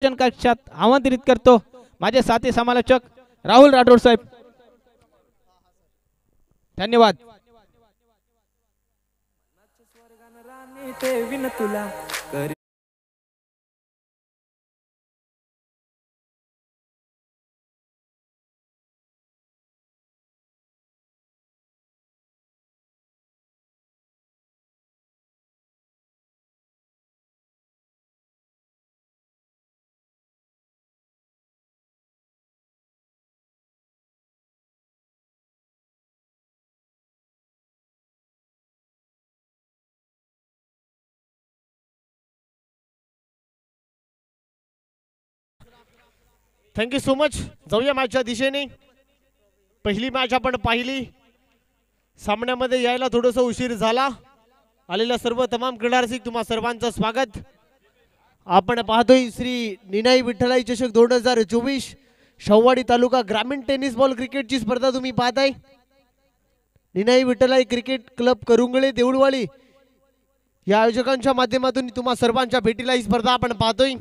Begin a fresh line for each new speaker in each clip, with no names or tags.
कक्षात आमंत्रित करतो माझे साथी समालोचक राहुल राठोड साहेब. धन्यवाद.
Thank you so much. जाऊया मॅचच्या दिशेने. पहिली मॅच आपण पाहिली. सामन्यामध्ये यायला थोडंसं उशीर झाला. आलेल्या सर्व तमाम क्रीडारसिक तुम्हा सर्वांचं स्वागत. आपण पाहतोय श्री निनाई विठ्ठलाई चषक 2024 शौवाडी तालुका ग्रामीण टेनिस बॉल क्रिकेटची स्पर्धा तुम्ही पाहताय. निनाई विठ्ठलाई क्रिकेट क्लब करुंगळे देऊळवाडी या आयोजकांच्या माध्यमातून तुम्हा सर्वांच्या भेटीला ही स्पर्धा आपण पाहतोय.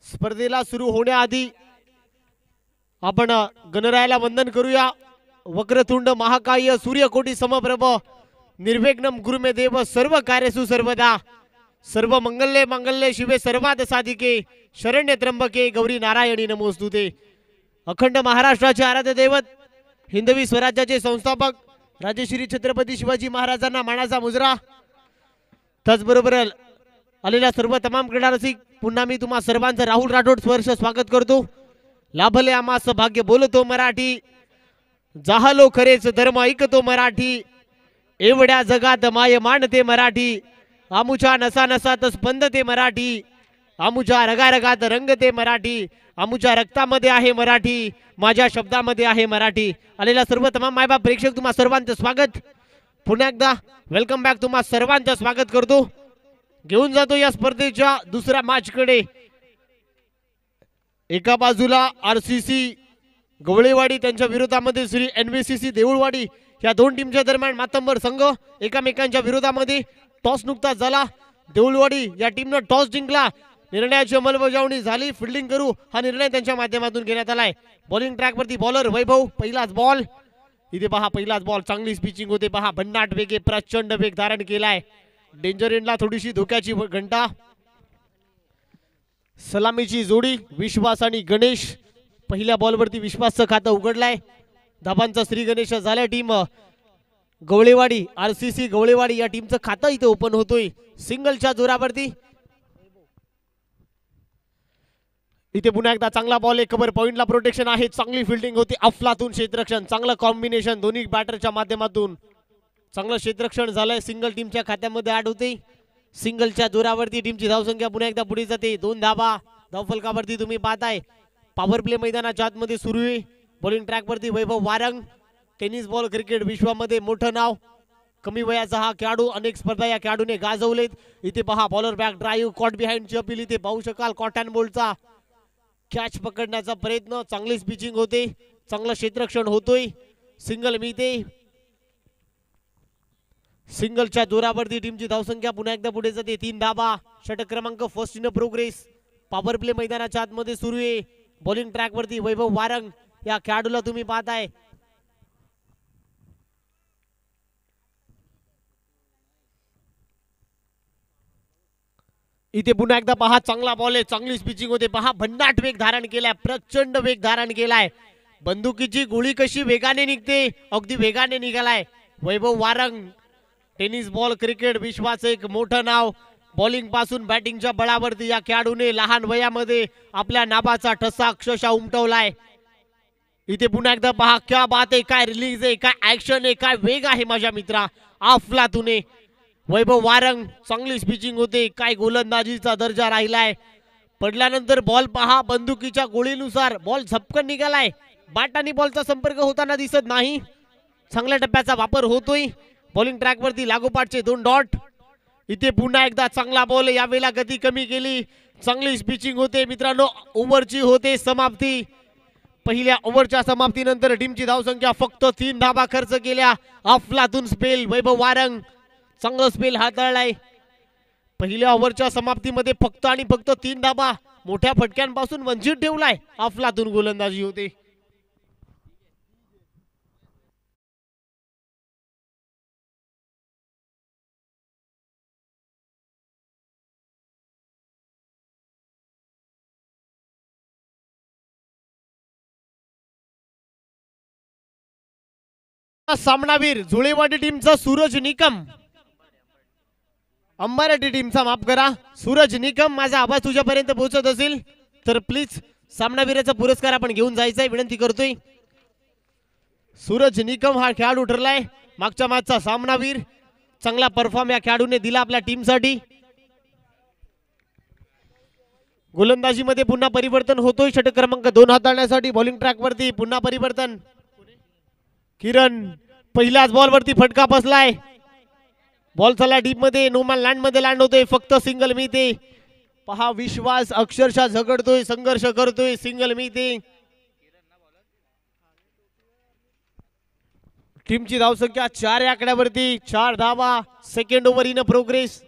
स्पर्धेला सुरू होण्याआधी आपण गणरायाला वंदन करूया. वक्रतुंड महाकाय सूर्यकोटी समप्रभ निर्विघ्नं गुरुमे देव सर्व कार्यसु सर्वदा सर्व मंगल्ये मंगल्ये शिवे सर्वाद साधिके शरण्य त्र्यंबके गौरी नारायणी नमोस्तुते. अखंड महाराष्ट्राचे आराध्य दैवत हिंदवी स्वराज्याचे संस्थापक राजश्री छत्रपती शिवाजी महाराजांना मानाचा मुजरा. त्याचबरोबर आलेल्या सर्व तमाम क्रीडारसिक पुन्हा मी तुम्हा सर्वांचं राहुल राठोड स्पर्श स्वागत करतो. लाभले आम्हास भाग्य बोलतो मराठी जाहलो खरेच धर्म ऐकतो मराठी एवढ्या जगात माय मानते मराठी आमुच्या नसा नसात स्पंदते मराठी आमुच्या रगारगात रंगते मराठी आमुच्या रक्तामध्ये आहे मराठी माझ्या शब्दामध्ये आहे मराठी. आलेल्या सर्व तमाम मायबाप प्रेक्षक तुम्हा सर्वांचं स्वागत. पुन्हा एकदा वेलकम बॅक. तुम्हा सर्वांचं स्वागत करतो. घेऊन जातो या स्पर्धेच्या दुसऱ्या मॅच कडे. एका बाजूला आरसीसी गवळेवाडी त्यांच्या विरोधामध्ये श्री एनव्हीसीसी देऊळवाडी या दोन टीमच्या दरम्यान मातंबर संघ एकमेकांच्या विरोधामध्ये. टॉस नुकताच झाला. देऊळवाडी या टीमनं टॉस जिंकला. निर्णयाची अंमलबजावणी झाली. फिल्डिंग करू हा निर्णय त्यांच्या माध्यमातून घेण्यात आलाय. बॉलिंग ट्रॅक वरती बॉलर वैभव. पहिलाच बॉल. इथे पहा पहिलाच बॉल. चांगली पिचिंग होते पहा. भन्नाट वेगे प्रचंड वेग धारण केलाय. डेंजर एंडला थोडीशी धोक्याची घंटा. सलामीची जोडी विश्वास आणि गणेश. पहिल्या बॉलवरती विश्वासचं खातं उघडलंय. धाबांचा श्री गणेश झाल्या. टीम गवळेवाडी आरसीसी गवळेवाडी या टीमचं खातं इथे ओपन होतोय सिंगलच्या जोरावरती. इथे पुन्हा एकदा चांगला बॉल आहे. कव्हर पॉइंटला प्रोटेक्शन आहे. चांगली फिल्डिंग होती. अफलातून क्षेत्ररक्षण. चांगलं कॉम्बिनेशन दोन्ही बॅटरच्या माध्यमातून. चांगलं क्षेत्ररक्षण झालंय. सिंगल टीमच्या खात्यामध्ये ऍड होते. सिंगलच्या जोरावरती टीमची धावसंख्या पुन्हा एकदा पुढे जाते. 2 धावा धावफलकावरती तुम्ही पाहताय. पॉवर प्ले मैदानाच्या आतमध्ये सुरू आहे. बॉलिंग ट्रॅक वरती वैभव वारंग. टेनिस बॉल क्रिकेट विश्वामध्ये मोठं नाव. कमी वयाचा हा खेळाडू. अनेक स्पर्धा या खेळाडूने गाजवलेत. इथे पहा बॉलर बॅक ड्राईव्ह कॉट बिहाइंडची अपील इथे पाहू शकाल. कॉट अँड बोल्डचा कॅच पकडण्याचा प्रयत्न. चांगलीच पिचिंग होते. चांगलं क्षेत्ररक्षण होतोय. सिंगल मिळते. सिंगलच्या जोरावरती टीमची धावसंख्या पुन्हा एकदा पुढे जाते. 3 धावा. षटक क्रमांक first in progress. Power play मैदानाच्या आतमध्ये सुरू आहे. बॉलिंग ट्रॅक वरती वैभव वारंग या खेळाडूला तुम्ही पाहताय. इथे पुन्हा एकदा पहा चांगला बॉल आहे. चांगलीच पिचिंग होते पहा. भन्नाट वेग धारण केलाय. प्रचंड वेग धारण केलाय. बंदुकीची गोळी कशी वेगाने निघते अगदी वेगाने निघालाय. वैभव वारंग टेनिस बॉल क्रिकेट विश्वाचं एक मोठं नाव. बॉलिंग पासून बॅटिंगच्या बळावरती या खेळाडूने लहान वयामध्ये आपल्या नाबाचा ठसा अक्षरशः उमटवलाय. इथे पुन्हा एकदा पहा क्या बात आहे. काय रिलीज आहे. काय ऍक्शन आहे. काय वेग आहे माझ्या मित्रा. अफलातून वैभव वारंग. चांगलीच पिचिंग होते. काय गोलंदाजीचा दर्जा राहिलाय. पडल्यानंतर बॉल पहा. बंदुकीच्या गोळीनुसार बॉल झपकन निघालाय. बॅट आणि बॉलचा संपर्क होताना दिसत नाही. चांगल्या टप्प्याचा वापर होतोय. बॉलिंग ट्रॅक वरती लागोपाठचे 2 डॉट. इथे पुन्हा एकदा चांगला बॉल. यावेळेला गती कमी केली. चांगलीच पिचिंग होते मित्रांनो. ओव्हरची होते समाप्ती. पहिल्या ओव्हरच्या समाप्तीनंतर टीमची धावसंख्या फक्त 3 धावा खर्च केल्या. अफलातून स्पेल वैभव वारंग. चांगलं स्पेल हाताळलाय. पहिल्या ओव्हरच्या समाप्तीमध्ये फक्त आणि फक्त 3 धावा मोठ्या फटक्यांपासून वंचित ठेवलाय. अफलातून गोलंदाजी होते. सामनावीर जुळेवाडी टीमचा सूरज निकम, अंबारडी टीमचा माफ करा सूरज निकम. माझा आवाज तुझ्यापर्यंत पोहोचत असेल तर प्लीज सामनावीराचा पुरस्कार आपण घेऊन जायचा आहे, विनंती करतोय. सूरज निकम हा खेळाडू ठरलाय मागच्या मॅचचा सामनावीर. चांगला परफॉर्म या खेळाडूने दिला आपल्या टीमसाठी. गोलंदाजीमध्ये पुन्हा परिवर्तन होतोय. षटक क्रमांक 2 हाताळण्यासाठी बॉलिंग ट्रॅक वरती पुन्हा परिवर्तन. किरण पहिल्याच बॉल वरती फटका बसलाय. बॉल चला डीप मध्ये, नोमॅन लँड मध्ये लँड होतोय. फक्त सिंगल मिळते. पहा विश्वास अक्षरशः झगडतोय, संघर्ष करतोय. सिंगल मिळते. टीमची धावसंख्या 4 या आकड्यावरती. 4 धावा. Second over in progress.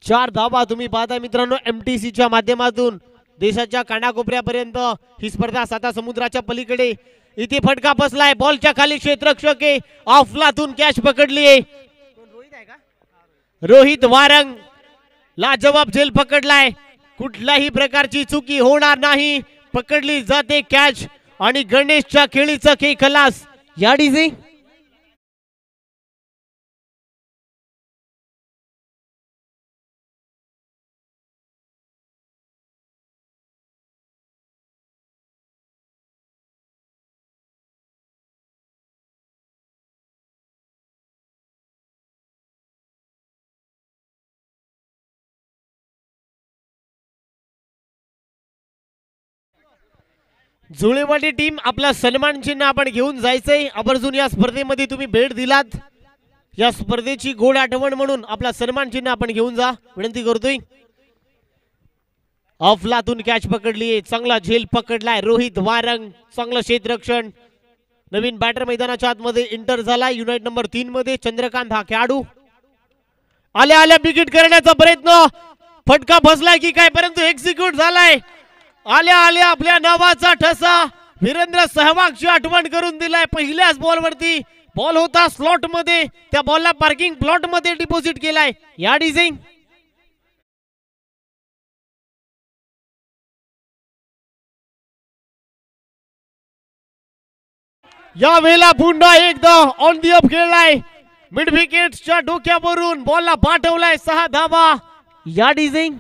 4 धावा तुम्ही पाहता मित्रांनो. MTC च्या माध्यमातून देशाच्या कानाकोपऱ्यापर्यंत ही स्पर्धा साता समुद्राच्या पलीकडे. इथे फटका बसलाय. बॉलच्या खाली क्षेत्ररक्षक आहे. अफलातून कॅच पकडली आहे. रोहित वारंग लाजवाब झेल पकडलाय. कुठल्याही प्रकारची चुकी होणार नाही. पकडली जाते कॅच आणि गणेशच्या खेळीचा खेळ खलास. या डीजे जुळेवाडी टीम आपला सन्मान चिन्ह आपण घेऊन जायचंय. आवर्जून या स्पर्धेमध्ये तुम्ही भेट दिलात. या स्पर्धेची गोड आठवण म्हणून आपला सन्मान चिन्ह आपण घेऊन जा, विनंती करतोय. अफलातून कॅच पकडली. चांगला झेल पकडलाय रोहित वारंग. चांगलं क्षेत्ररक्षण. नवीन बॅटर मैदानाच्या आतमध्ये एंटर झाला. युनाइट नंबर 3 मध्ये चंद्रकांत हा खेळाडू. आल्या आल्या विकेट करण्याचा प्रयत्न. फटका बसलाय की काय, परंतु एक्झिक्यूट झालाय. आल्या आल्या आपल्या नावाचा ठसा. वीरेंद्र सहवागची आठवण करून दिलाय. पहिल्याच बॉल वरती बॉल होता स्लॉट मध्ये. त्या बॉलला पार्किंग प्लॉट मध्ये डिपॉझिट केलाय. या डिझाईन या वेळेला पुन्हा एकदा ऑन दी अप खेळलाय. मिड विकेटच्या डोक्यावरून बॉलला पाठवलाय. 6 धावा. या डिझाईन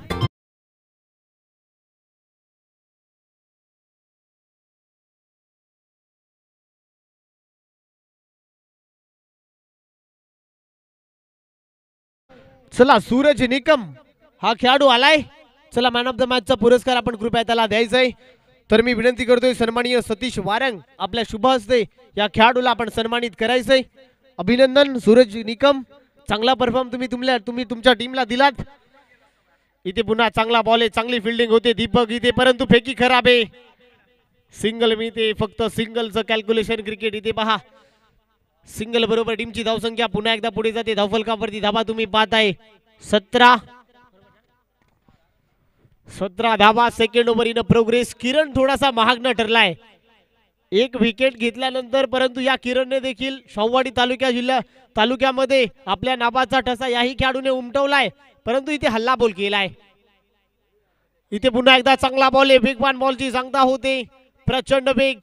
चला सूरज निकम हा खेळाडू आलाय. चला मॅन ऑफ द मॅचचा पुरस्कार आपण कृपया त्याला द्यायचंय. तर मी विनंती करतोय सन्माननीय सतीश वारंग आपल्या शुभ हस्ते या खेळाडूला आपण सन्मानित करायचंय. अभिनंदन सूरज निकम. चांगला परफॉर्म तुम्ही तुमच्या टीमला दिलात. इथे पुन्हा चांगला बॉल आहे. चांगली फिल्डिंग होते दीपक इथे, परंतु फेकी खराब आहे. सिंगल मिळते. फक्त सिंगलचं कॅल्क्युलेशन क्रिकेट. इथे पहा सिंगल बरोबर टीमची धावसंख्या पुन्हा एकदा पुढे जाते. धावफलकावरती धावा तुम्ही पाहताय 17 धावा. Second over in progress. Kiran थोडासा महाग न ठरलाय. 1 विकेट घेतल्यानंतर, परंतु या किरणने देखील शाहूवाडी तालुक्यामध्ये आपल्या नावाचा ठसा याही खेळाडूने उमटवलाय, परंतु इथे हल्ला बॉल केलाय. इथे पुन्हा एकदा चांगला बॉल आहे. वेगवान बॉलची सांगता होते. प्रचंड वेग.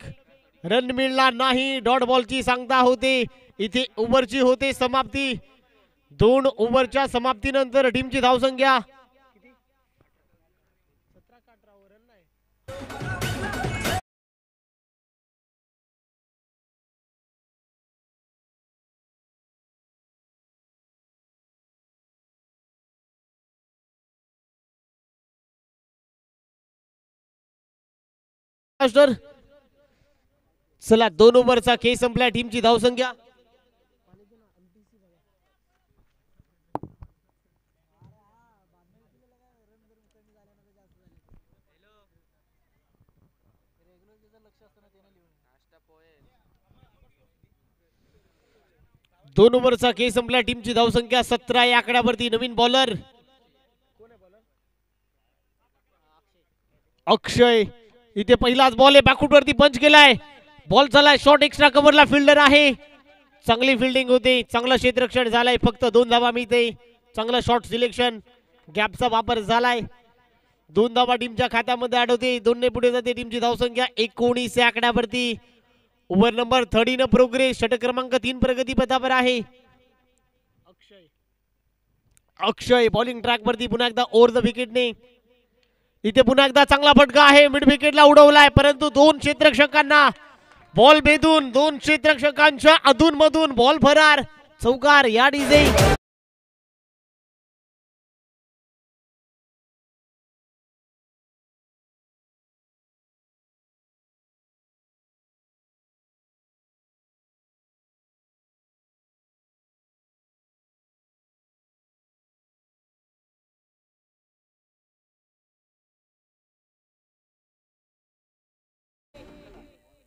रन मिळणार नाही. डॉट बॉलची सांगता होते. इथे ओव्हरची होते समाप्ती. 2 ओव्हरच्या समाप्तीनंतर टीमची धावसंख्या चला 2 ओव्हरचा खेळ संपला. टीमची धावसंख्या दोन ओव्हरचा खेळ संपला. टीमची धावसंख्या 17 या आकड्यावरती. नवीन बॉलर अक्षय इथे पहिलाच बॉल आहे, बॅकफूट वरती पंच केलाय, बॉल झालाय शॉट, एक्स्ट्रा कव्हरला फिल्डर आहे, चांगली फिल्डिंग होते, चांगलं क्षेत्ररक्षण झालंय, फक्त 2 धावा मिळते, चांगलं शॉट सिलेक्शन, गॅपचा वापर झालाय, 2 धावा टीमच्या खात्यामध्ये आढळते, 2 ने पुढे जाते टीमची धावसंख्या 19 या आकड्यावरती. ओव्हर नंबर 30 न प्रोग्रेस, षटक क्रमांक 3 प्रगती पथावर आहे. अक्षय बॉलिंग ट्रॅक वरती पुन्हा एकदा ओव्हर द विकेटने, इथे पुन्हा एकदा चांगला फटका आहे, मिड विकेटला उडवलाय, परंतु 2 क्षेत्ररक्षकांना बॉल भेदून 2 क्षेत्ररक्षकांच्या अधून मधून बॉल फरार, चौकार या डिझे.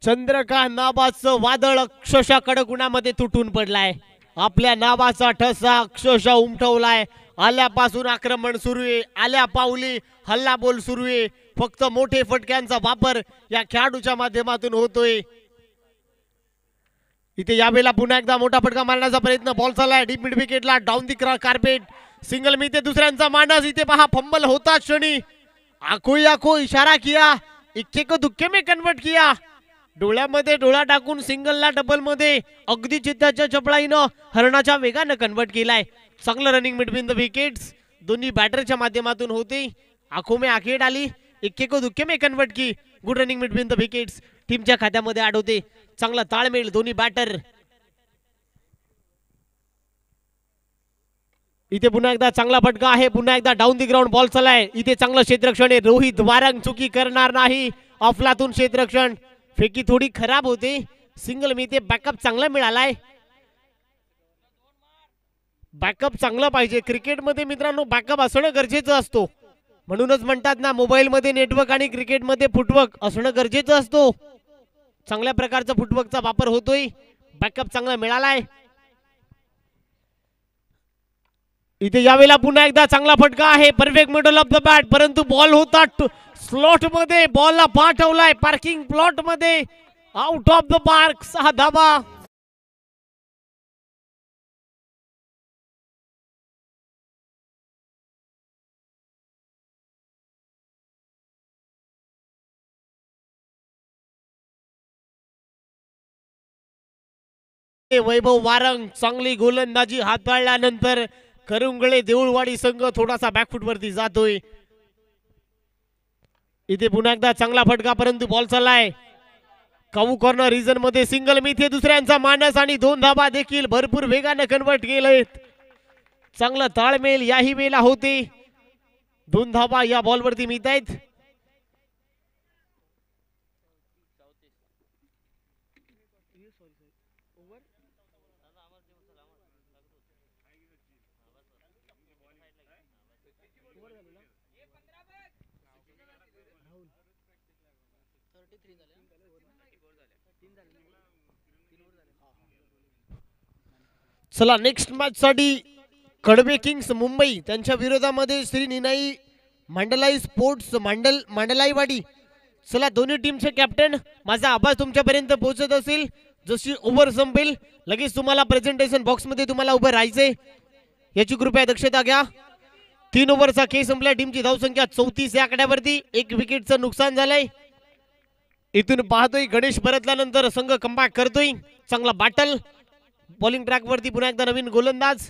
चंद्रकांत नावाचं वादळ अक्षरशः कडकुणामध्ये तुटून पडलाय, आपल्या नावाचा ठसा अक्षरशः उमटवलाय, आल्यापासून आक्रमण सुरू आहे, आल्या पावली हल्ला बोल सुरू आहे, फक्त मोठे फटक्यांचा वापर या खेळाडूच्या माध्यमातून होतोय. इथे यावेळेला पुन्हा एकदा मोठा फटका मारण्याचा प्रयत्न, बॉल चाललाय डीप मिड विकेटला, डाऊन दी कार्पेट, सिंगल मिळते दुसऱ्यांचा मानस, इथे पहा फंबल होता क्षणी आखो इशारा किया, इक्के को दुक्के में कन्वर्ट किया, डोळ्यामध्ये डोळा टाकून सिंगलला डबल मध्ये अगदी चित्ताच्या चपळाईनं हरणाच्या वेगानं कन्वर्ट केलाय. चांगलं रनिंग बिटवीन द विकेट्स दोन्ही बॅटरच्या माध्यमातून होते, आखो में आखे डाली, इक्के को दुक्के में कन्वर्ट की, good running between the wickets टीमच्या खात्यामध्ये आढळते, चांगला ताळमेळ दोन्ही बॅटर. इथे पुन्हा एकदा चांगला फटका आहे, पुन्हा एकदा डाऊन दी ग्राउंड बॉल चालाय, इथे चांगलं क्षेत्ररक्षण आहे, रोहित वारंग चुकी करणार नाही, अफलातून क्षेत्ररक्षण, फेकी थोडी खराब होते, सिंगल मिळते, बॅकअप चांगला मिळालाय, बॅकअप चांगला पाहिजे क्रिकेटमध्ये मित्रांनो, बॅकअप असणं गरजेचं असतो, म्हणूनच म्हणतात ना मोबाईल मध्ये नेटवर्क आणि क्रिकेटमध्ये फुटवर्क असणं गरजेचं असतो. चांगल्या प्रकारचा फुटवर्कचा वापर होतोय, बॅकअप चांगला मिळालाय. इथे यावेळेला पुन्हा एकदा चांगला फटका आहे, perfect middle of the bat, परंतु बॉल होता स्लॉट मध्ये, बॉलला पाठवलाय पार्किंग प्लॉट मध्ये, आउट ऑफ द पार्क, 6 धावा. वैभव वारंग चांगली गोलंदाजी हाताळल्यानंतर करुंगळे देऊळवाडी संघ थोडासा बॅकफूट वरती जातोय. इथे पुन्हा एकदा चांगला फटका, परंतु बॉल चाललाय काऊ कॉर्नर रिजन मध्ये, सिंगल मिथे दुसऱ्यांचा मानस आणि 2 धाबा देखील भरपूर वेगाने कन्वर्ट केलेत. चांगला ताळमेळ याही वेळेला होते, 2 धाबा या बॉल वरती मिळत आहेत. चला नेक्स्ट मॅच साठी कडवे किंग्स मुंबई त्यांच्या विरोधामध्ये श्री निनाई मंडलाई स्पोर्ट्स मंडलाईवाडी. चला दोन्ही टीमचे कॅप्टन, माझा आवाज तुमच्यापर्यंत पोहोचत असेल, जशी ओव्हर संपेल लगेच तुम्हाला प्रेझेंटेशन बॉक्स मध्ये तुम्हाला उभं राहायचंय, याची कृपया दक्षता घ्या. 3 ओव्हरचा खेळ संपला, टीमची धावसंख्या 34 या आकड्यावरती, 1 विकेटचं नुकसान झालंय. इथून पाहतोय गणेश परतल्यानंतर संघ कमबॅक करतोय, चांगला बॅटल, बॉलिंग ट्रॅक वरती पुन्हा एकदा नवीन गोलंदाज.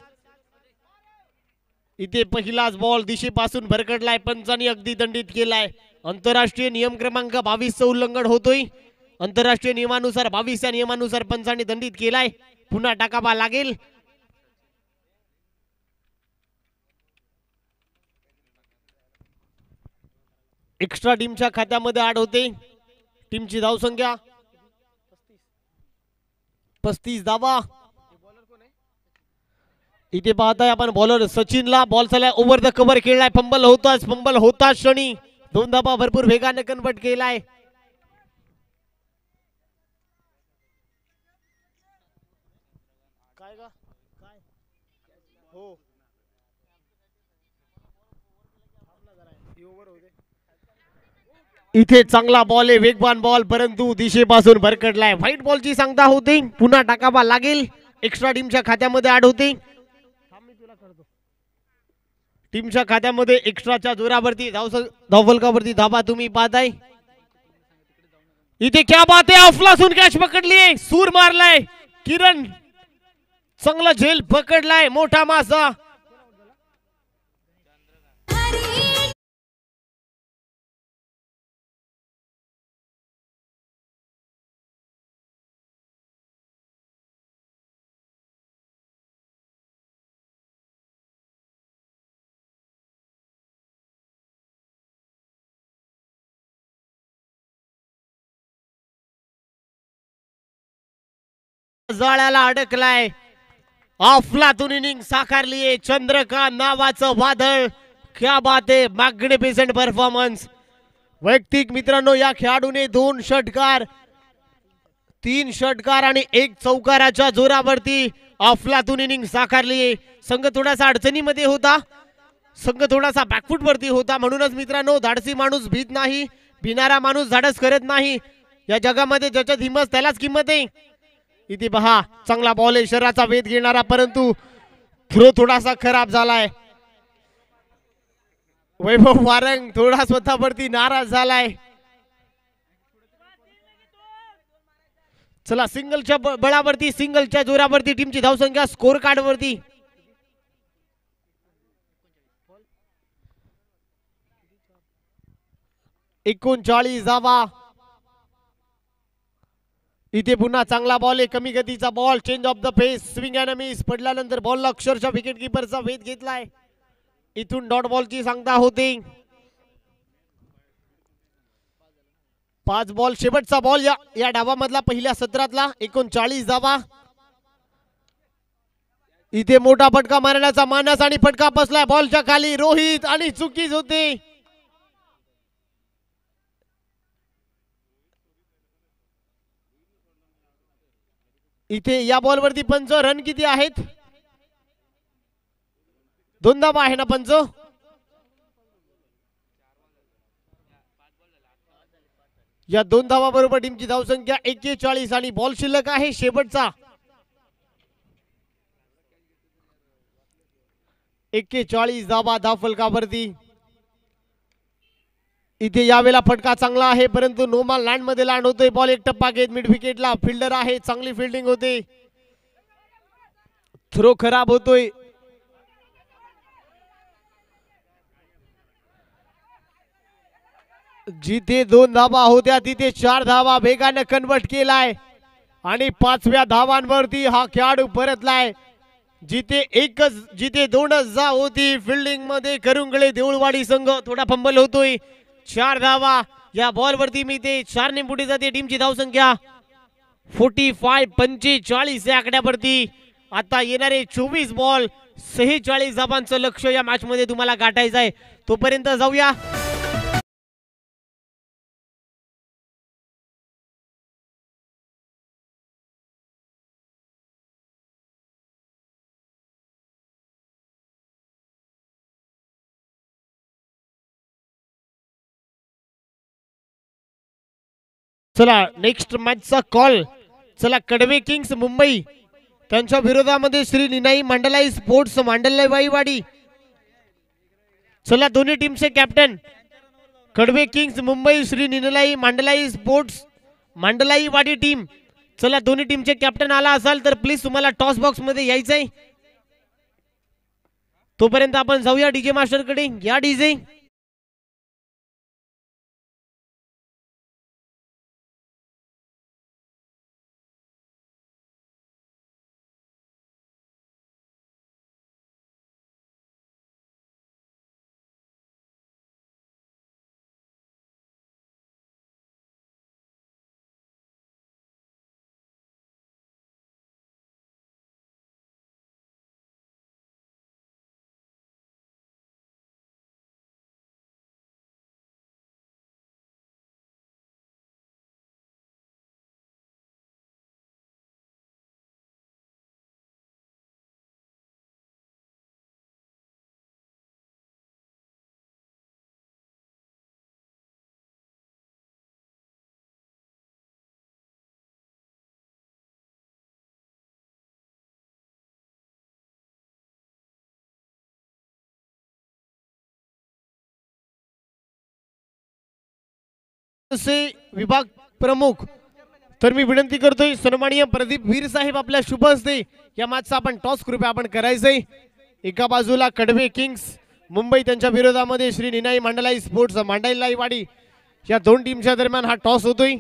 इथे पहिलाच बॉल दिशेपासून भरकटलाय, पंचांनी अगदी दंडित केलाय, आंतरराष्ट्रीय नियम क्रमांक 22 उल्लंघन होतोय, आंतरराष्ट्रीय नियमानुसार 22 या नियमानुसार पंचांनी दंडित केलाय, पुन्हा टाकावा लागेल. एक्स्ट्रा टीमच्या खात्यामध्ये ऍड होते, टीमची धावसंख्या 35 धावा. इथे पाहताय आपण बॉलर सचिनला, बॉल चाललाय ओव्हर द कव्हर खेळलाय, फंबल होताच क्षणी 2 धाबा भरपूर वेगाने कन्वर्ट केलाय. काय गा काय हो ओव्हर होते इथे चांगला बॉल आहे, वेगवान बॉल, परंतु दिशेपासून भरकटलाय. व्हाईट बॉलची सांगता होते, पुन्हा टाकावा लागेल. एक्स्ट्रा टीमच्या खात्यामध्ये ऍड होते. टीमच्या खात्यामध्ये एक्स्ट्राच्या जोरावरती धावफलकावरती धाबा तुम्ही पाहताय. इथे क्या बात आहे, अफलातून कॅच पकडली, सूर मारलाय किरण, चांगला झेल पकडलाय, मोठा मासा. जाळ्याला अडकलाय. अफलातून इनिंग साकारलीये, चंद्रकांत नावाचं वादळ. क्या बात आहे, मॅग्निफिसंट परफॉर्मन्स. वैयक्तिक मित्रांनो, या खेळाडूने 2 षटकार, 3 षटकार आणि 1 चौकाराच्या जोरावरती अफलातून इनिंग साकारली. संघ थोडासा अडचणीमध्ये होता, संघ थोडासा बॅकफूट वरती होता. म्हणूनच मित्रांनो, धाडसी माणूस भीत नाही, भिणारा माणूस धाडस करत नाही. या जगामध्ये ज्याच्यात हिंमत त्यालाच किंमत आहे. इथे पहा, चांगला बॉल आहे, शरीराचा वेध घेणारा, परंतु थ्रो थोडासा खराब झालाय. वैभव वारंग थोडा स्वतःवरती नाराज झालाय. चला, सिंगलच्या बळावरती, सिंगलच्या जोरावरती टीमची धावसंख्या स्कोर कार्ड वरती 39 धावा. इथे पुन्हा चांगला बॉल आहे, कमी गतीचा ball, change of the pace, swing and miss. पडल्यानंतर बॉलला अक्षरशः विकेट किपरचा वेध घेतलाय. इथून डॉट बॉलची सांगता होते. 5 बॉल, शेवटचा बॉल या डावामधला, पहिल्या सत्रातला. 39 धावा. इथे मोठा फटका मारण्याचा मानस आणि फटका बसलाय बॉलच्या खाली. रोहित आणि चुकीच होते. इथे या बॉल वरती पंच, रन किती आहेत? 2 धावा आहे ना पंच? या 2 धावा बरोबर टीमची धावसंख्या 41 आणि बॉल शिल्लक आहे शेवटचा 41 धावा धावफलकावरती. इथे यावेळेला फटका चांगला आहे, परंतु नोमान लँड मध्ये लँड होतोय. बॉल एक टप्पा घेत मिड विकेटला, फिल्डर आहे, चांगली फिल्डिंग होते. थ्रो खराब होतोय. जिथे 2 धावा होत्या तिथे 4 धावा वेगाने कन्वर्ट केलाय आणि 5व्या धावांवरती हा खेळाडू परतलाय. जिथे 2च जा होती फिल्डिंग मध्ये करुंगळे देऊळवाडी संघ थोडा फंबल होतोय. 4 धावा या बॉल वरती मिळते. 4 ने पुढे जाते टीमची धावसंख्या 45 या आकड्यावरती. आता येणारे 24 बॉल 46 धावांचं लक्ष या मॅच मध्ये तुम्हाला गाठायचं आहे. तोपर्यंत जाऊया चला नेक्स्ट मॅचचा कॉल. चला, कडवे किंग्स मुंबई त्यांच्या विरोधामध्ये श्री निनाई मंडलाई स्पोर्ट्स मांडलेवाडी. चला, दोन्ही टीमचे captain Kadve Kings Mumbai, Shri Ninai Mandalai Sports Mandlaiwadi team. चला, दोन्ही टीमचे कॅप्टन आला असाल तर प्लीज तुम्हाला टॉस बॉक्स मध्ये यायचंय. तोपर्यंत आपण जाऊया डीजे मास्टर कडे. या डीजे. से विभाग प्रमुख तर मी विनंती करतोय सन्माननीय प्रदीप वीर साहेब आपल्या शुभ हस्ते या मॅचचा आपण टॉस कृपया आपण करायचंय। एका बाजूला कडवे किंग्स मुंबई त्यांच्या विरोधामध्ये श्री निनाई मंडलाई स्पोर्ट्स मांडईलाईवाडी या दोन टीमच्या दरम्यान हा टॉस होतोय।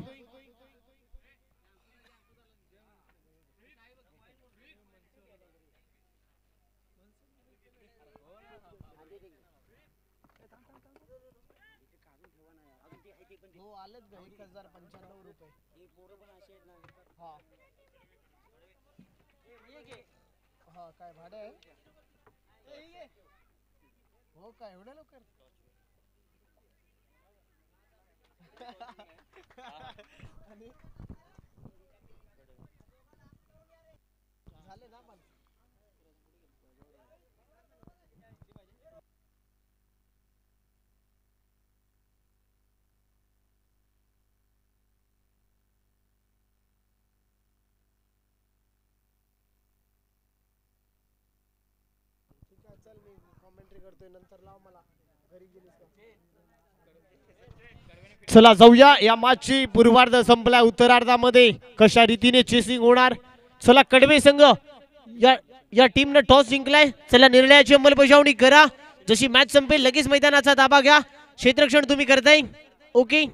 काय भाडं आहे हो काय एवढ्या लवकर आणि झाले ना पण चल मी कॉमेंट्री करतोय नंतर लाव मला घरी गेलीस का
चला जाऊया या मॅचची पूर्वार्ध संपल्या उत्तरार्धामध्ये कशा रीतीने चेसिंग होणार। चला कडवे संघ या टीमने टॉस जिंकलाय। चला निर्णयाची अंमलबजावणी करा। जशी मॅच संपेल लगेच मैदानाचा ताबा घ्या। क्षेत्ररक्षण तुम्ही करताय ओके।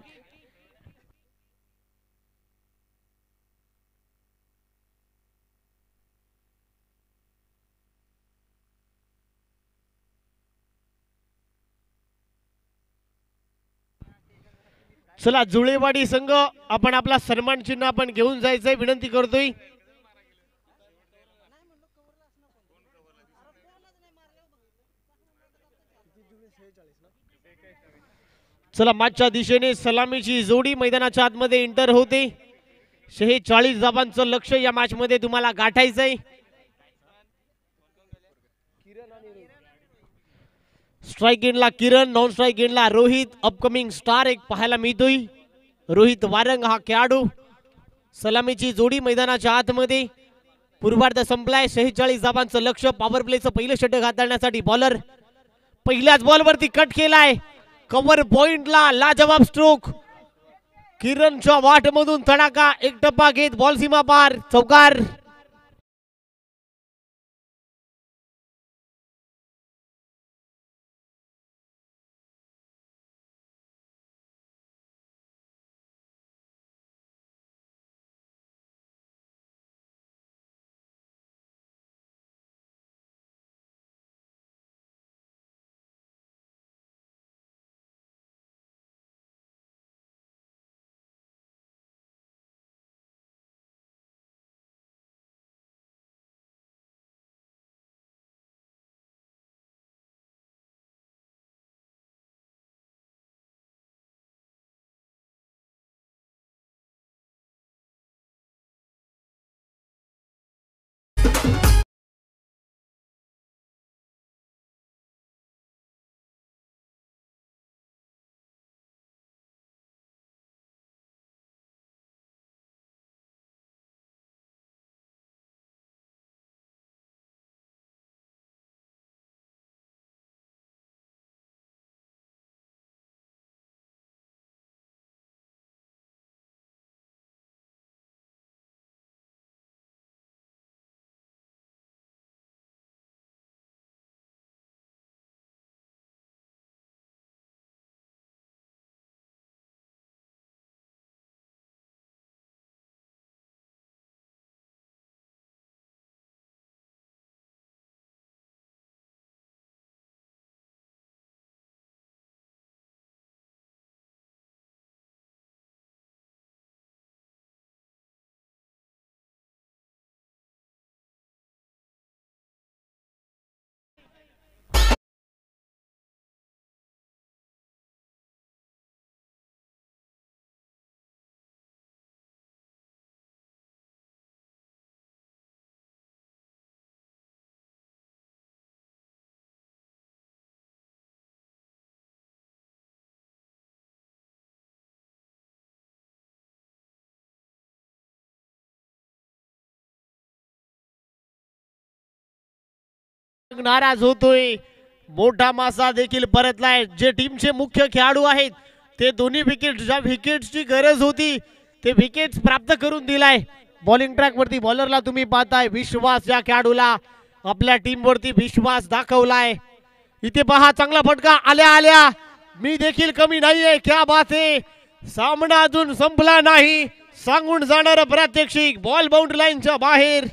चला जुळेवाडी संघ आपण आपला सन्मान चिन्ह आपण घेऊन जायचंय विनंती करतोय। चला मॅचच्या दिशेने सलामीची जोडी मैदानाच्या आतमध्ये एंटर होते। 46 धावांचं लक्ष या मॅच मध्ये तुम्हाला गाठायचंय। स्ट्राइक एंडला किरण नॉन स्ट्राइक एंडला रोहित अपकमिंग स्टार एक पाहायला मिळतोय। रोहित वारंग हा खेळाडू। सलामीची जोडी मैदानाच्या आतमध्ये पूर्वार्ध संपलाय। 46 धावांचं लक्ष पॉवर प्लेचं पहिलं षटक हाताळण्यासाठी बॉलर पहिल्याच बॉलवरती कट केलाय। कव्हर पॉइंटला लाजवाब स्ट्रोक किरणच्या वाटमधून तडाखा एक टप्पा घेत बॉल सीमा पार चौकार। नाराज होतोय। मोठा मासा देखील परतलाय। जे टीमचे मुख्य खेळाडू आहेत ते दोन्ही विकेट ज्या विकेटची गरज होती ते विकेट प्राप्त करून दिलाय. बॉलिंग ट्रॅक वरती बॉलरला तुम्ही पाहताय विश्वास, या खेळाडूला आपल्या टीम वरती विश्वास दाखवलाय. इथे पहा चांगला फटका आल्या आल्या, मी देखील कमी नाहीये. क्या बात आहे, सामना अजून संपला नाही, सांगून जाणार प्रात्यक्षिक. बॉल बाउंड्री लाईनच्या बाहेर.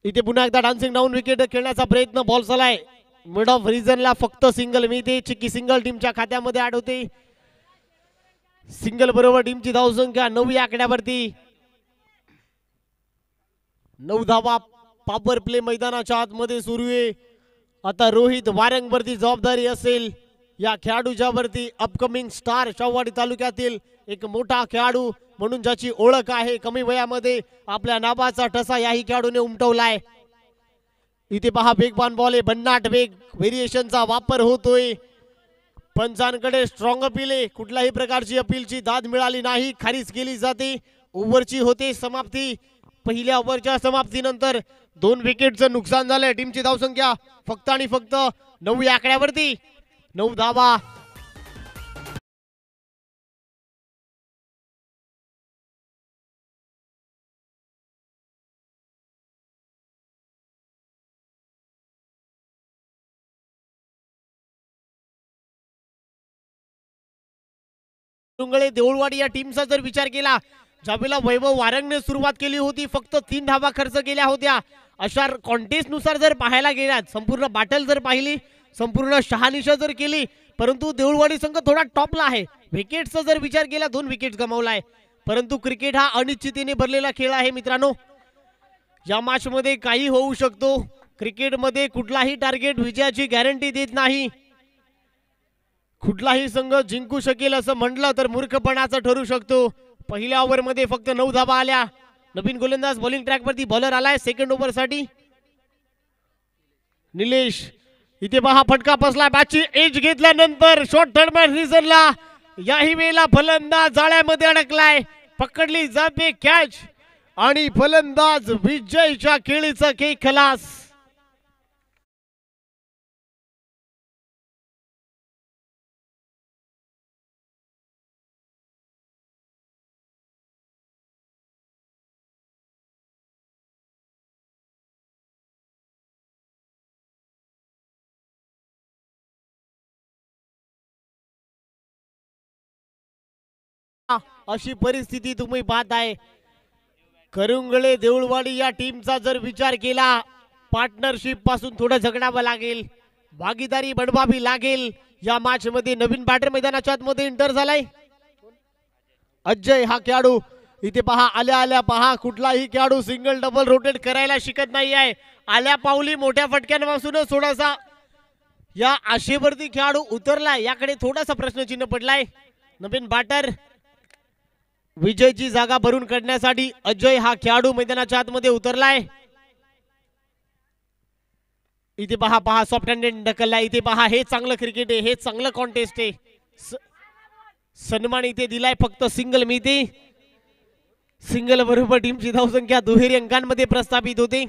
इथे पुन्हा एकदा डान्सिंग डाऊन विकेट खेळण्याचा प्रयत्न. बॉल चालाय मिड ऑफ रिजनला, फक्त सिंगल मिळते. चिक्की सिंगल टीमच्या खात्यामध्ये ऍड होते. सिंगल बरोबर टीमची धावसंख्या 9 या आकड्यावरती. 9 धावा पॉवर प्ले मैदानाच्या आतमध्ये सुरू आहे. आता रोहित वारंगवरती जबाबदारी असेल या खेळाडूच्या वरती. अपकमिंग स्टार, शाहूवाडी तालुक्यातील एक मोठा खेळाडू म्हणून ज्याची ओळख आहे. कमी वयामध्ये आपल्या नावाचा ठसा याही खेळाडूने उमटवलाय. इथे पहा वेगवान बॉल आहे, भन्नाट वेग, व्हेरिएशनचा वापर होतोय. पंचांकडे स्ट्रॉंग अपील आहे, कुठल्याही प्रकारची अपीलची दाद मिळाली नाही, खारिज केली जाते. ओव्हरची होते समाप्ती. पहिल्या ओव्हरच्या समाप्तीनंतर 2 विकेटचं नुकसान झालंय. टीमची धावसंख्या फक्त आणि फक्त 9 या आकड्यावरती. 9 धावा. देऊळवाडी या टीमचा जर विचार केला, ज्यावेळेला वैभव वारंगने सुरुवात केली होती, फक्त 3 धावा खर्च केल्या होत्या. अशा कॉन्टेस्ट नुसार जर पाहायला गेला, संपूर्ण बॅटल जर पाहिली, संपूर्ण शहानिशा जर केली, परंतु देऊळवाडी संघ थोडा टॉपला आहे. विकेटचा जर विचार केला 2 विकेट गमावलाय. परंतु क्रिकेट हा अनिश्चिततेने भरलेला खेळ आहे मित्रांनो. या मॅच मध्ये काही होऊ शकतो. क्रिकेटमध्ये कुठलाही टार्गेट विजयाची गॅरंटी देत नाही. कुठलाही संघ जिंकू शकेल असं म्हटलं तर मूर्खपणाचं ठरू शकतो. पहिल्या ओव्हर मध्ये फक्त 9 धावा आल्या. नवीन गोलंदाज बॉलिंग ट्रॅक वरती बॉलर आलाय सेकंड ओव्हर साठी निलेश. इथे पहा फटका बसला, बॅटची एज घेतल्यानंतर शॉर्ट टर्म रिझनला याही वेळेला फलंदाज जाळ्यामध्ये अडकलाय. पकडली जाते कॅच आणि फलंदाज विजयच्या खेळीचा केक खलास. अशी परिस्थिती तुम्ही पाहताय. करुंगळे देऊळवाडी या टीमचा जर विचार केला, पार्टनरशिप पासून थोडं झगडावं लागेल, भागीदारी बनवावी लागेल. या मॅच मध्ये नवीन बॅटर मैदानाच्या आतमध्ये एंटर झालाय अजय हा खेळाडू. इथे पहा आल्या आल्या पहा, कुठलाही खेळाडू सिंगल डबल रोटेट करायला शिकत नाही आहे. आल्या पावली मोठ्या फटक्यांपासूनच थोडासा या आशेवरती खेळाडू उतरलाय, याकडे थोडासा प्रश्नचिन्ह पडलाय. नवीन बॅटर विजयची जागा भरून काढण्यासाठी अजय हा खेळाडू मैदानाच्या आतमध्ये उतरलाय. इथे पहा पहा सॉफ्ट हँडेड ढकललाय. इथे पहा हे चांगलं क्रिकेट आहे, हे चांगलं कॉन्टेस्ट आहे. सन्मान इथे दिलाय, फक्त सिंगल मिळते. सिंगल बरोबर टीमची धावसंख्या दुहेरी अंकांमध्ये प्रस्थापित होते.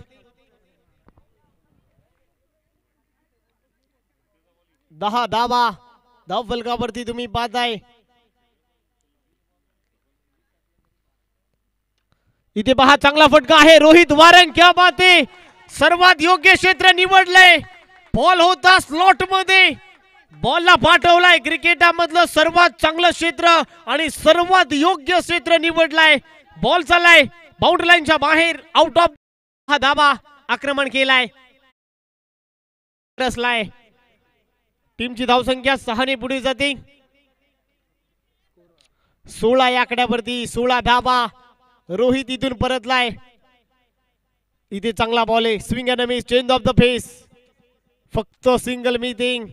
10 धावा धाव फलकावरती तुम्ही पाहताय. इथे पहा चांगला फटका आहे, रोहित वारंग. क्या बात आहे, सर्वात योग्य क्षेत्र निवडलंय. बॉल होता स्लॉट मध्ये, बॉलला पाठवलाय. क्रिकेटामधलं सर्वात चांगलं क्षेत्र आणि सर्वात योग्य क्षेत्र निवडलाय. बॉल चाललाय बाउंड्री लाईनच्या बाहेर, आउट ऑफ. हा धावा आक्रमण केलाय, रसलाय. टीमची धावसंख्या 6 ने पुढे जाते. 16 या आकड्यावरती 16 धावा. रोहित इथून परतलाय. इथे चांगला बॉल आहे, swing and miss, change of the face, फक्त सिंगल मीटिंग.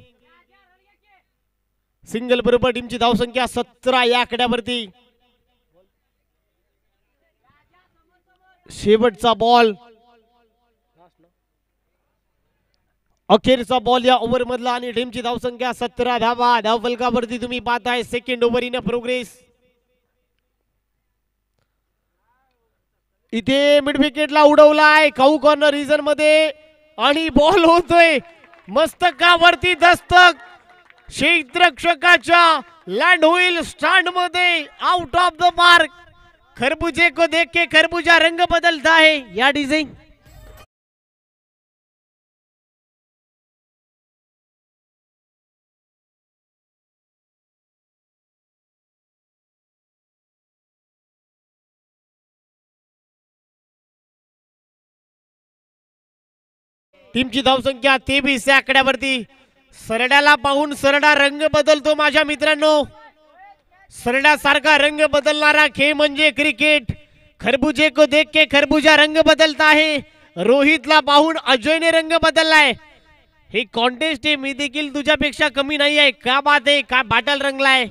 सिंगल बरोबर टीमची धावसंख्या 17 या आकड्यावरती. शेवटचा बॉल, अखेरचा बॉल या ओव्हर मधला आणि टीमची धावसंख्या 17 धावा. धावफलकावरती तुम्ही पाहताय सेकंड ओव्हर इन प्रोग्रेस. इथे मिड विकेटला उडवलाय काऊ कॉर्नर रिजन मध्ये आणि बॉल होतोय मस्तकावरती दस्तक. क्षेत्ररक्षकाच्या लँड होईल स्टँड मध्ये आउट ऑफ द मार्क. खरबूजे को देख के खरबूजा रंग बदलता है या डिझाईन. टीमची धावसंख्या 23 या आकड्यावरती. सरड्याला पाहून सरडा रंग बदलतो माझ्या मित्रांनो. सरड्यासारखा रंग बदलणारा खेळ म्हणजे क्रिकेट. खरबुजे को देख के खरबूजा रंग बदलता आहे. रोहितला पाहून अजयने रंग बदललाय. हे कॉन्टेस्ट आहे, मी देखील तुझ्यापेक्षा कमी नाही आहे. का बात आहे, का बाटल रंगलाय.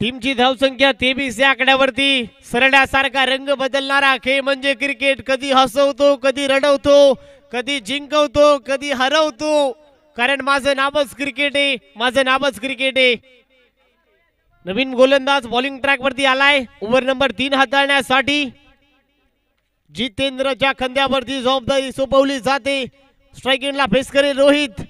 टीमची धावसंख्या 23 या आकड्यावरती. सरड्यासारखा रंग बदलणारा खेळ म्हणजे क्रिकेट. कधी हसवतो, कधी रडवतो, कधी जिंकवतो, कधी हरवतो. कारण माझं नावच क्रिकेट आहे, माझं नावच क्रिकेट आहे. नवीन गोलंदाज बॉलिंग ट्रॅक वरती आलाय ओव्हर नंबर 3 हाताळण्यासाठी. जितेंद्रच्या खांद्यावरती जबाबदारी सोपवली जाते. स्ट्राइक एंडला फेस करेल रोहित.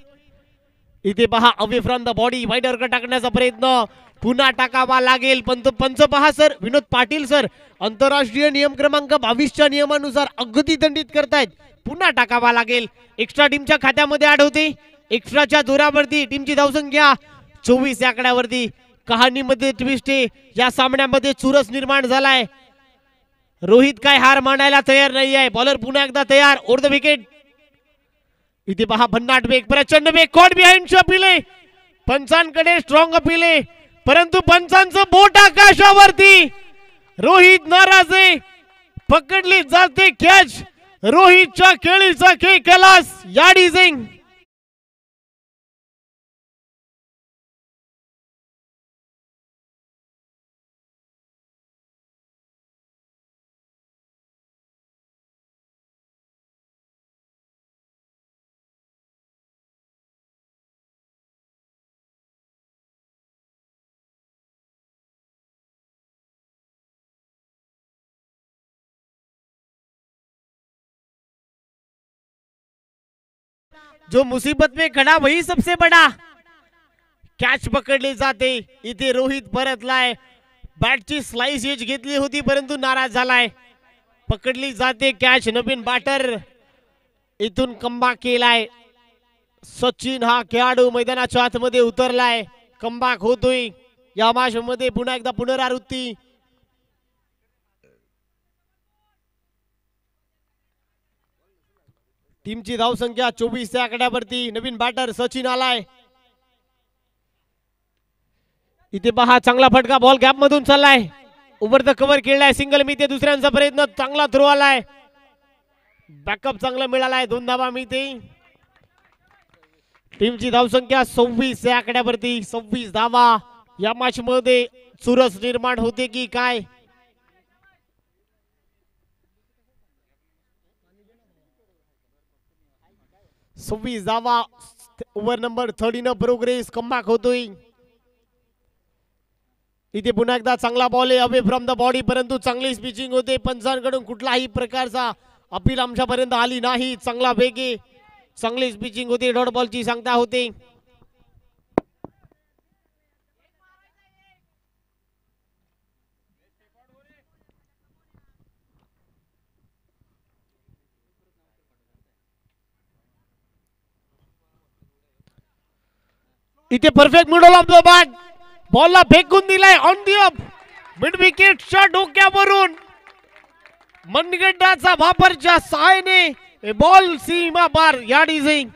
इथे पहा away from the body wide अर्क टाकण्याचा प्रयत्न पुन्हा टाकावा लागेल. पंच पहा सर, विनोद पाटील सर आंतरराष्ट्रीय नियम क्रमांक 22च्या नियमानुसार अगदी दंडित करतायत. पुन्हा टाकावा लागेल. एक्स्ट्रा टीमच्या खात्यामध्ये ऍड होते. एक्स्ट्राच्या जोरावरती टीमची धावसंख्या 24 या आकड्यावरती. कहाणीमध्ये ट्विस्ट आहे, या सामन्यामध्ये चुरस निर्माण झालाय. रोहित काय हार मानायला तयार नाही आहे. बॉलर पुन्हा एकदा तयार. Over the wicket. इथे पहा भन्नाट वेग, प्रचंड वेग, कॉट बिहाइंड अपील आहे. पंचांकडे स्ट्रॉंग अपील आहे, परंतु पंचांचं बोट आकाशावरती. रोहित नाराज आहे. पकडली जाते कॅच. रोहितच्या खेळीचा खेळ खलास या डिझाईन. जो मुसीबत में खड़ा वही सबसे बड़ा. कॅच पकडली जाते. इथे रोहित परतलाय. बॅटची स्लाइस एज घेतली होती परंतु नाराज झालाय. पकडली जाते कॅच. नवीन बॅटर इथून कमबॅक केलाय. सचिन हा खेळाडू मैदानाच्या आतमध्ये उतरलाय. कमबॅक होतोय या मॅच मध्ये. पुन्हा एकदा पुनरावृत्ती. टीमची धावसंख्या 24 या आकड्यावरती. नवीन बॅटर सचिन आलाय. इथे पहा चांगला फटका बॉल गॅप मधून चाललाय. ओव्हर द कव्हर खेळलाय. सिंगल मिळते. दुसऱ्यांचा प्रयत्न, चांगला थ्रो आलाय. बॅकअप चांगला मिळालाय. 2 धावा मिळते. टीमची धावसंख्या 26 या आकड्यावरती. 26 धावा. या मॅच मध्ये चुरस निर्माण होते की काय. सव्वीस धावा. Over number 13 progress. कमबॅक होतोय. इथे पुन्हा एकदा चांगला बॉल आहे अवे फ्रॉम द बॉडी, परंतु चांगली पिचिंग होते. पंचांकडून कुठलाही प्रकारचा अपील आमच्यापर्यंत आली नाही. चांगला वेग आहे, चांगली पिचिंग होते. डॉट बॉलची सांगता होते. इथे perfect middle of the bat. बॉलला फेकून दिलाय ऑन दी अप. मिड विकेटच्या डोक्यावरून मनगटाचा वापरच्या सहाय्याने बॉल सीमा पार या डिझाईन.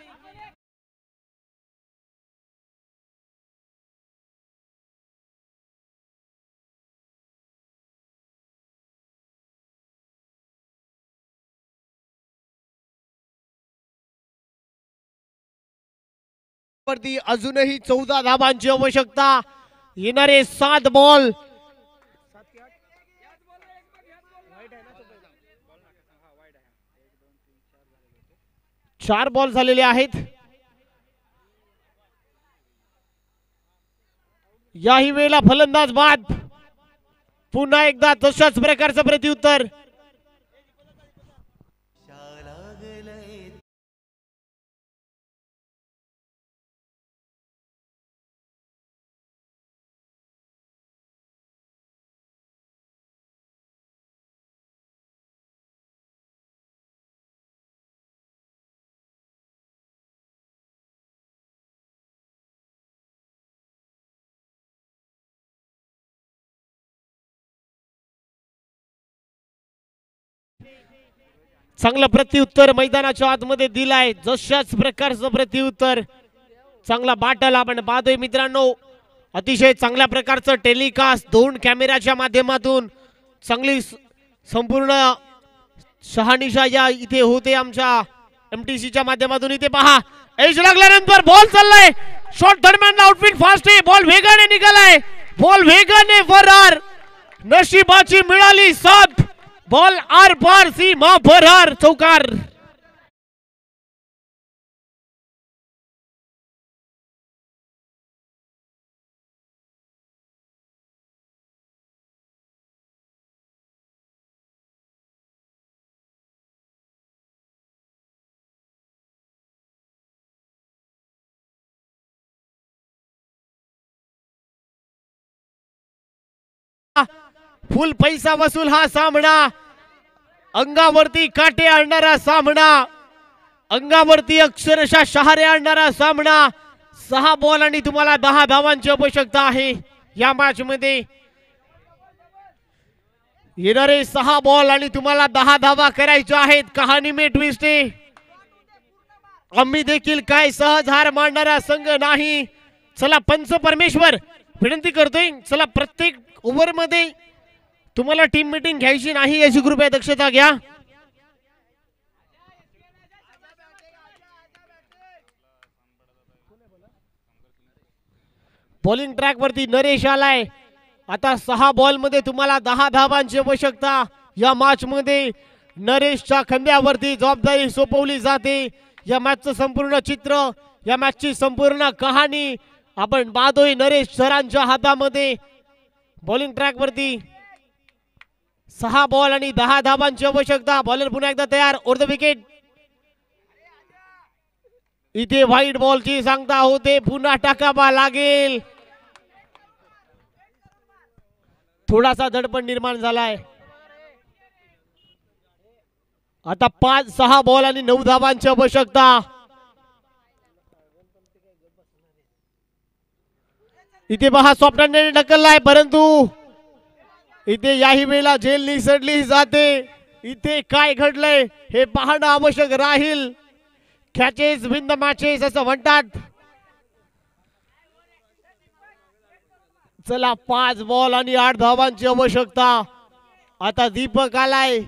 वरती अजूनही 14 धावांची आवश्यकता. येणारे 7 बॉल 4 बॉल झालेले आहेत. याही वेळेला फलंदाज बाद. पुन्हा एकदा तशाच प्रकारचं प्रत्युत्तर. चांगलं प्रत्युत्तर मैदानाच्या आतमध्ये दिलाय. जशाच प्रकारचं प्रत्युत्तर. चांगला बाटल आपण पाहतोय मित्रांनो. अतिशय चांगल्या प्रकारचं टेलिकास्ट 2 कॅमेऱ्याच्या माध्यमातून चांगली संपूर्ण शहानिशा या इथे होते आमच्या MTCच्या माध्यमातून. इथे पहा एज लागल्यानंतर बॉल चाललाय. शॉट दरम्यान आउटफिट फास्ट आहे. बॉल वेगाने निघालाय. बॉल वेगाने फरार. नशिबाची मिळाली साथ. बॉल आर पार सीमा फरार. चौकार. फुल पैसा वसूल हा सामना. अंगावरती काटे आणणारा सामना. अंगावरती अक्षरशः शहारे आणणारा सामना. 6 बॉल आणि तुम्हाला 10 धावांची आवश्यकता आहे या मॅच मध्ये. येणारे 6 बॉल आणि तुम्हाला 10 धावा करायच्या आहेत. कहाणी में ट्विस्ट आहे. आम्ही देखील काय सहज हार मानणारा संघ नाही. चला पंच परमेश्वर विनंती करतोय. चला प्रत्येक ओव्हर मध्ये तुम्हाला टीम मीटिंग घ्यायची नाही याची कृपया दक्षता घ्या. बॉलिंग ट्रॅक वरती नरेश आलाय. आता 6 बॉल मध्ये तुम्हाला 10 धावांची आवश्यकता. या मॅच मध्ये नरेशच्या खांद्यावरती जबाबदारी सोपवली जाते. या मॅचचं संपूर्ण चित्र, या मॅचची संपूर्ण कहाणी आपण पाहतोय नरेश सरांच्या हातामध्ये. बॉलिंग ट्रॅक वरती 6 बॉल आणि 10 धावांची आवश्यकता. बॉलर पुन्हा एकदा तयार. Over the wicket. इथे व्हाईट बॉलची सांगता होते. पुन्हा टाकावा लागेल. थोडासा दडपण निर्माण झालाय. आता 5-6 बॉल आणि 9 धावांची आवश्यकता. इथे पहा सॉफ्ट हँडेड ढकललाय परंतु इथे याही वेळेला झेल निसटली जाते. इथे काय घडलंय हे पाहणं आवश्यक राहील. कॅचेस विन द मॅचेस असं म्हणतात. चला 5 बॉल आणि 8 धावांची आवश्यकता. आता दीपक आलाय.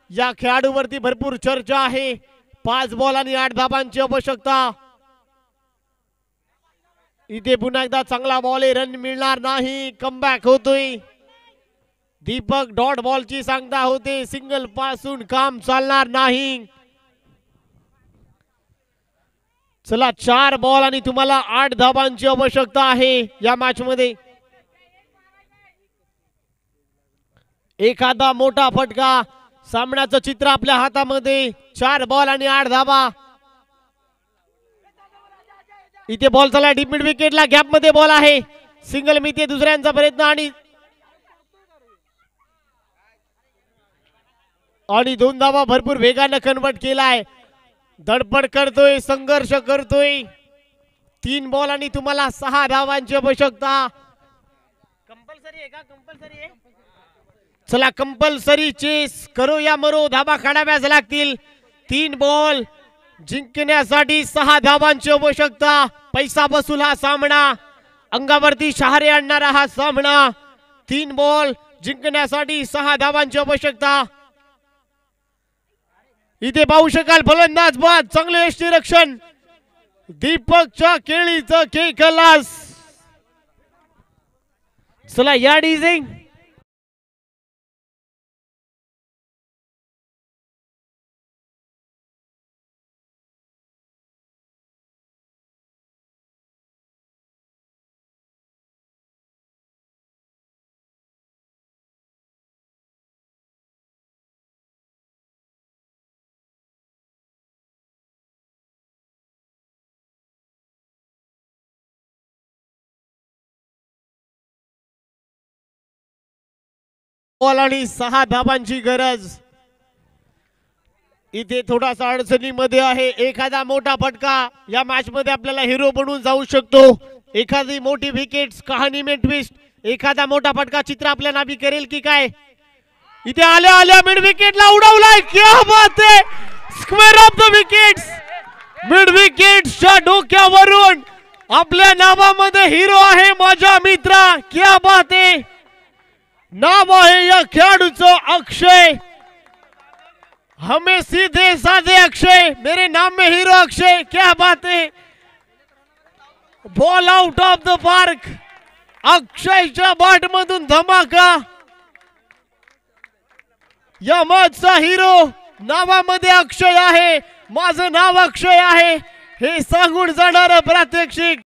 या खेळाडूवरती भरपूर चर्चा आहे. 5 बॉल आणि 8 धावांची आवश्यकता. इथे पुन्हा एकदा चांगला बॉल आहे. रन मिळणार नाही. कमबॅक होतोय. दीपक डॉट बॉलची सांगता होते. सिंगल पासून काम चालणार नाही. चला 4 बॉल आणि तुम्हाला 8 धावांची आवश्यकता आहे या मॅच मध्ये. एखादा मोठा फटका. सामन्याचं चित्र आपल्या हातामध्ये. 4 बॉल आणि 8 धावा. इथे बॉल चालला डीप मिड विकेटला. गॅप मध्ये बॉल आहे. सिंगल मिते दुसऱ्यांचा प्रयत्न आणि 2 धावा भरपूर वेगानं कन्वर्ट केलाय. धडपड करतोय. संघर्ष करतोय. 3 बॉल आणि तुम्हाला 6 धावांची आवश्यकता. कंपल्सरी आहे का? कंपल्सरी आहे. चला कंपल्सरी चेस करो या मरो. धावा काढाव्याच लागतील. 3 बॉल जिंकण्यासाठी 6 धावांची आवश्यकता. पैसा वसूल हा सामना. अंगावरती शहारे आणणारा हा सामना. 3 बॉल जिंकण्यासाठी 6 धावांची आवश्यकता. इथे पाहू शकाल फलंदाज बाद. चांगले यष्टीरक्षण. दीपकच्या केळीचं के कलास. चला या डीजे. बॉल आणि 6 धाबांची गरज. इथे थोडासा अडचणीमध्ये आहे. एखादा मोठा फटका या मॅच मध्ये आपल्याला हिरो बनून जाऊ शकतो. एखादी मोठी विकेट कहाणी में ट्विस्ट. एखादा मोठा फटका चित्र आपल्या नावी करेल की काय. इथे आल्या आल्या मिड विकेटला उडवलाय. क्या बात आहे. Square of the wickets. Mid विकेटच्या डोक्यावरून आपल्या नावामध्ये हिरो आहे माझ्या मित्रा. क्या बात आहे. नाम आहे या खेळाडूचं अक्षय. हमें सीधे साधे अक्षय. मेरे नाम में हीरो अक्षय. क्या बात है. Ball out of the park. अक्षयच्या बॅट मधून धमाका. या मॅचचा हिरो नावामध्ये अक्षय आहे. माझं नाव अक्षय आहे हे सांगून जाणारं प्रात्यक्षिक